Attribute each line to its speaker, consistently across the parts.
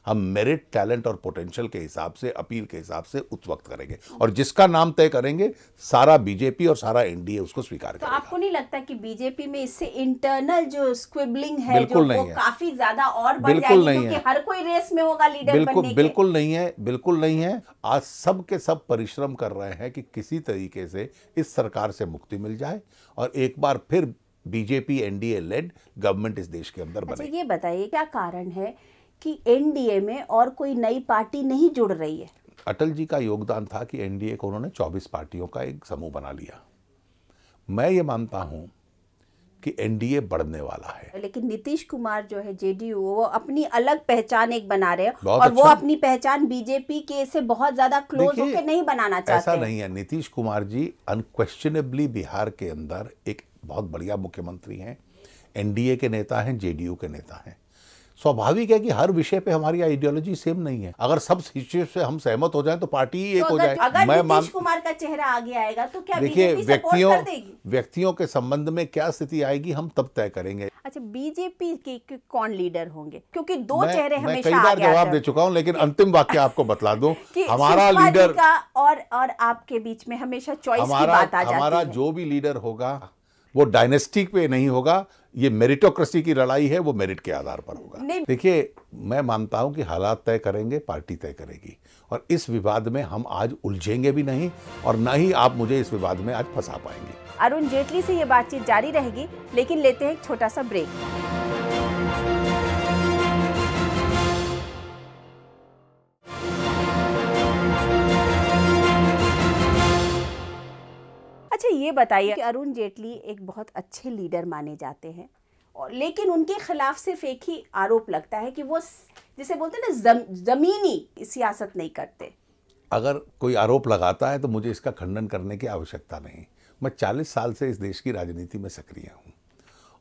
Speaker 1: हम merit, talent और potential के हिसाब से, अपील के हिसाब से उस वक्त करेंगे, और जिसका नाम तय करेंगे सारा बीजेपी और सारा एनडीए उसको स्वीकार करेगा।
Speaker 2: तो आपको नहीं लगता कि बीजेपी में इससे इंटरनल जो स्क्विबलिंग है जो वो काफी ज्यादा और बढ़ जाएगी, क्योंकि हर कोई रेस में होगा लीडर बनने के?
Speaker 1: बिल्कुल नहीं है, बिल्कुल नहीं है। आज सब के सब परिश्रम कर रहे हैं कि किसी तरीके से इस सरकार से मुक्ति मिल जाए और एक बार फिर बीजेपी एनडीए लेड गवर्नमेंट इस देश के अंदर बने।
Speaker 2: अच्छा, ये बताइए क्या कारण है कि एनडीए में और कोई नई पार्टी नहीं जुड़ रही है?
Speaker 1: अटल जी का योगदान था कि एनडीए को उन्होंने 24 पार्टियों का एक समूह बना लिया। मैं ये मानता हूं कि एनडीए बढ़ने वाला है,
Speaker 2: लेकिन नीतीश कुमार जो है जेडीयू, वो अपनी अलग पहचान एक बना रहे हैं और वो अपनी पहचान बीजेपी के से बहुत ज्यादा क्लोज होकर नहीं बनाना चाहते।
Speaker 1: ऐसा नहीं है। नीतीश कुमार जी अनक्वेश्चनेबली बिहार के अंदर एक बहुत बढ़िया मुख्यमंत्री हैं, एनडीए के नेता हैं, जेडीयू के नेता हैं। स्वाभाविक है कि हर विषय पे हमारी आइडियोलॉजी सेम नहीं है। अगर सब विषय से हम सहमत हो जाएं तो पार्टी ही एक हो जाए।
Speaker 2: अगर नीतीश कुमार का चेहरा आगे आएगा तो क्या बीजेपी सपोर्ट कर देगी?
Speaker 1: व्यक्तियों के संबंध में क्या स्थिति आएगी हम तब तय करेंगे।
Speaker 2: अच्छा, बीजेपी के कौन लीडर होंगे? क्योंकि दो चेहरे हमेशा
Speaker 1: मैं कई बार जवाब दे चुका हूं, लेकिन अंतिम वाक्य आपको बतला दूं हमारा लीडर
Speaker 2: और आपके बीच में हमेशा चॉइस की बात आ जाती है।
Speaker 1: हमारा जो भी लीडर होगा वो डायनेस्टिक पे नहीं होगा, ये मेरिटोक्रेसी की लड़ाई है, वो मेरिट के आधार पर होगा। देखिए, मैं मानता हूं कि हालात तय करेंगे, पार्टी तय करेगी, और इस विवाद में हम आज उलझेंगे भी नहीं और ना ही आप मुझे इस विवाद में आज फंसा पाएंगे।
Speaker 2: अरुण जेटली से ये बातचीत जारी रहेगी, लेकिन लेते हैं एक छोटा सा ब्रेक। अच्छा, ये बताइए कि अरुण जेटली एक बहुत अच्छे लीडर माने जाते हैं, और लेकिन उनके खिलाफ सिर्फ एक ही आरोप लगता है कि वो जिसे बोलते हैं ना जमीनी सियासत नहीं करते।
Speaker 1: अगर कोई आरोप लगाता है तो मुझे इसका खंडन करने की आवश्यकता नहीं। मैं 40 साल से इस देश की राजनीति में सक्रिय हूँ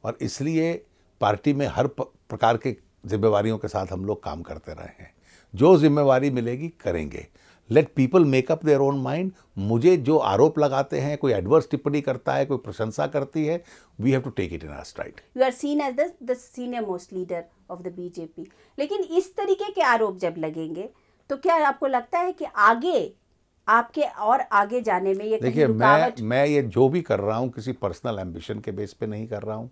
Speaker 1: और इसलिए पार्टी में हर प्रकार के जिम्मेवारियों के साथ हम लोग काम करते रहे हैं। जो जिम्मेवारी मिलेगी करेंगे। Let people make up their own mind. मुझे जो आरोप लगाते हैं, कोई एडवर्स टिप्पणी करता है, कोई प्रशंसा करती है, we have to take it in our stride.
Speaker 2: You are seen as the senior most leader of the BJP. लेकिन इस तरीके के आरोप जब लगेंगे तो क्या आपको लगता है कि आगे आपके और आगे जाने में ये
Speaker 1: देखिए, मैं ये जो भी कर रहा हूँ किसी पर्सनल एम्बिशन के बेस पे नहीं कर रहा हूँ,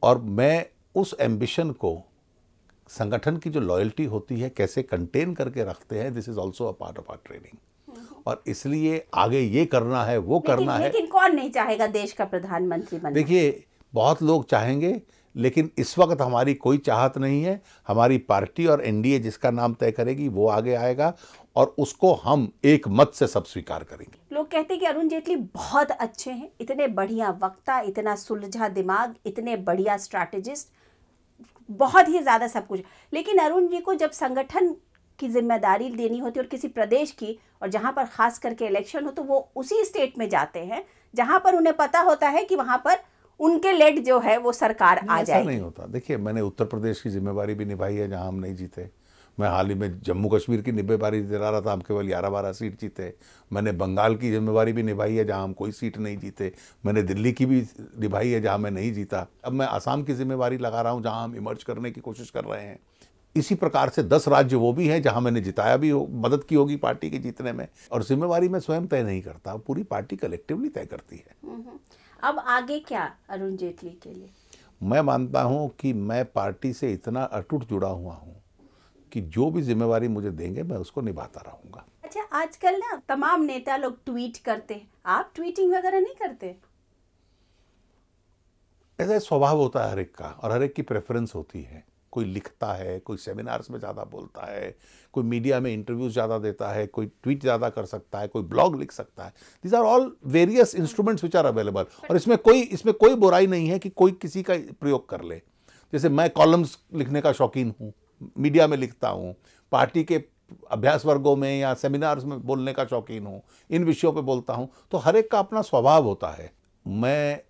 Speaker 1: और मैं उस एम्बिशन को संगठन की जो लॉयल्टी होती है कैसे कंटेन करके रखते हैं, this is also a part of our training. और इसलिए आगे ये करना है, वो करना है।
Speaker 2: लेकिन कौन नहीं चाहेगा देश का प्रधानमंत्री बनना?
Speaker 1: देखिए, बहुत लोग चाहेंगे, लेकिन इस वक्त हमारी कोई चाहत नहीं है। हमारी पार्टी और एनडीए जिसका नाम तय करेगी वो आगे आएगा और उसको हम एक मत से सब स्वीकार करेंगे।
Speaker 2: लोग कहते हैं कि अरुण जेटली बहुत अच्छे हैं, इतने बढ़िया वक्ता, इतना सुलझा दिमाग, इतने बढ़िया स्ट्रैटेजिस्ट, बहुत ही ज्यादा सब कुछ। लेकिन अरुण जी को जब संगठन की जिम्मेदारी देनी होती है और किसी प्रदेश की, और जहां पर खास करके इलेक्शन हो, तो वो उसी स्टेट में जाते हैं जहां पर उन्हें पता होता है कि वहां पर उनके लेड जो है वो सरकार आ जाएगी।
Speaker 1: ऐसा नहीं होता। देखिए, मैंने उत्तर प्रदेश की जिम्मेवारी भी निभाई है जहां हम नहीं जीते। मैं हाल ही में जम्मू कश्मीर की जिम्मेवारी दिला रहा था, हम केवल 11-12 सीट जीते। मैंने बंगाल की जिम्मेवारी भी निभाई है जहां हम कोई सीट नहीं जीते। मैंने दिल्ली की भी निभाई है जहां मैं नहीं जीता। अब मैं आसाम की जिम्मेवारी लगा रहा हूं जहां हम इमर्ज करने की कोशिश कर रहे हैं। इसी प्रकार से 10 राज्य वो भी हैं जहां मैंने जिताया भी हो, मदद की होगी पार्टी के जीतने में। और जिम्मेवारी मैं स्वयं तय नहीं करता, पूरी पार्टी कलेक्टिवली तय करती है।
Speaker 2: अब आगे क्या अरुण जेटली के लिए?
Speaker 1: मैं मानता हूं कि मैं पार्टी से इतना अटूट जुड़ा हुआ हूं कि जो भी जिम्मेवारी मुझे देंगे मैं उसको निभाता रहूंगा।
Speaker 2: अच्छा, आजकल ना तमाम नेता लोग ट्वीट करते हैं, आप ट्वीटिंग वगैरह नहीं करते?
Speaker 1: ऐसा स्वभाव होता है हर एक का, और हर एक की प्रेफरेंस होती है। कोई लिखता है, कोई सेमिनार्स में ज़्यादा बोलता है, कोई मीडिया में इंटरव्यूज ज़्यादा देता है, कोई ट्वीट ज़्यादा कर सकता है, कोई ब्लॉग लिख सकता है। These are all various instruments which are available. और इसमें कोई बुराई नहीं है कि कोई किसी का प्रयोग कर ले। जैसे मैं कॉलम्स लिखने का शौकीन हूँ, मीडिया में लिखता हूँ, पार्टी के अभ्यास वर्गों में या सेमिनार्स में बोलने का शौकीन हूँ, इन विषयों पे बोलता हूँ। तो हर एक का अपना स्वभाव होता है। मैं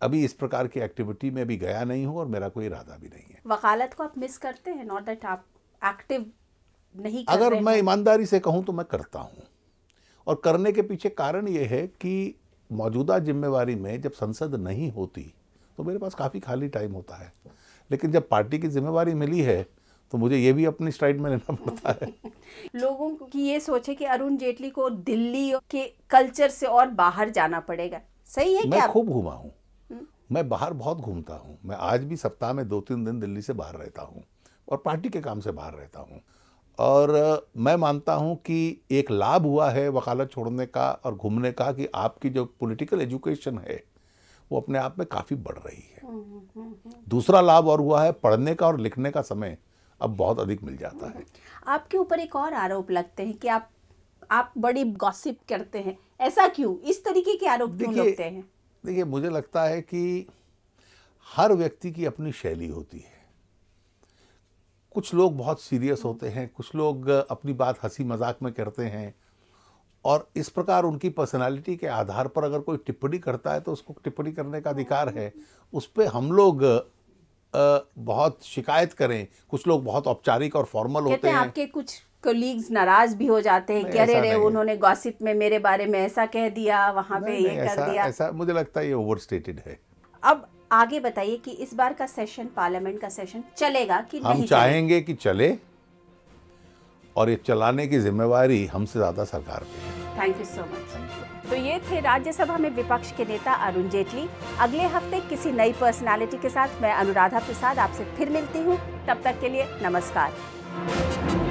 Speaker 1: अभी इस प्रकार की एक्टिविटी में भी गया नहीं हूँ और मेरा कोई इरादा भी नहीं है।
Speaker 2: वकालत को आप मिस करते हैं? नॉट दैट आप एक्टिव नहीं कर
Speaker 1: अगर
Speaker 2: रहे
Speaker 1: मैं ईमानदारी से कहूँ तो मैं करता हूँ, और करने के पीछे कारण ये है कि मौजूदा जिम्मेवारी में जब संसद नहीं होती तो मेरे पास काफ़ी खाली टाइम होता है। लेकिन जब पार्टी की जिम्मेवारी मिली है तो मुझे ये भी अपनी स्ट्राइड में लेना पड़ता है।
Speaker 2: लोगों की ये सोच है कि अरुण जेटली को दिल्ली के कल्चर से और बाहर जाना पड़ेगा, सही है क्या?
Speaker 1: मैं खूब घूमा हूँ, मैं बाहर बहुत घूमता हूँ। मैं आज भी सप्ताह में 2-3 दिन दिल्ली से बाहर रहता हूँ और पार्टी के काम से बाहर रहता हूँ। और मैं मानता हूँ कि एक लाभ हुआ है वकालत छोड़ने का और घूमने का कि आपकी जो पॉलिटिकल एजुकेशन है वो अपने आप में काफ़ी बढ़ रही है। दूसरा लाभ और हुआ है, पढ़ने का और लिखने का समय अब बहुत अधिक मिल जाता है।
Speaker 2: आपके ऊपर एक और आरोप लगते हैं कि आप बड़ी गॉसिप करते हैं, ऐसा क्यों? इस तरीके के आरोप क्यों लगते हैं?
Speaker 1: देखिए, मुझे लगता है कि हर व्यक्ति की अपनी शैली होती है। कुछ लोग बहुत सीरियस होते हैं, कुछ लोग अपनी बात हंसी मजाक में करते हैं, और इस प्रकार उनकी पर्सनालिटी के आधार पर अगर कोई टिप्पणी करता है तो उसको टिप्पणी करने का अधिकार है। उस पर हम लोग बहुत शिकायत करें। कुछ लोग बहुत औपचारिक और फॉर्मल होते हैं।
Speaker 2: आपके कुछ कलीग्स नाराज भी हो जाते हैं कि अरे उन्होंने गॉसिप में मेरे बारे में ऐसा कह दिया, वहां पे ये कर दिया।
Speaker 1: ऐसा मुझे लगता है ये ओवरस्टेटेड है।
Speaker 2: अब आगे बताइए कि इस बार का सेशन, पार्लियामेंट का सेशन चलेगा कि नहीं?
Speaker 1: हम चाहेंगे कि चले, और ये चलाने की जिम्मेवारी हमसे ज्यादा सरकार की है।
Speaker 2: Thank you so much. तो ये थे राज्यसभा में विपक्ष के नेता अरुण जेटली। अगले हफ्ते किसी नई पर्सनालिटी के साथ मैं अनुराधा प्रसाद आपसे फिर मिलती हूँ। तब तक के लिए नमस्कार।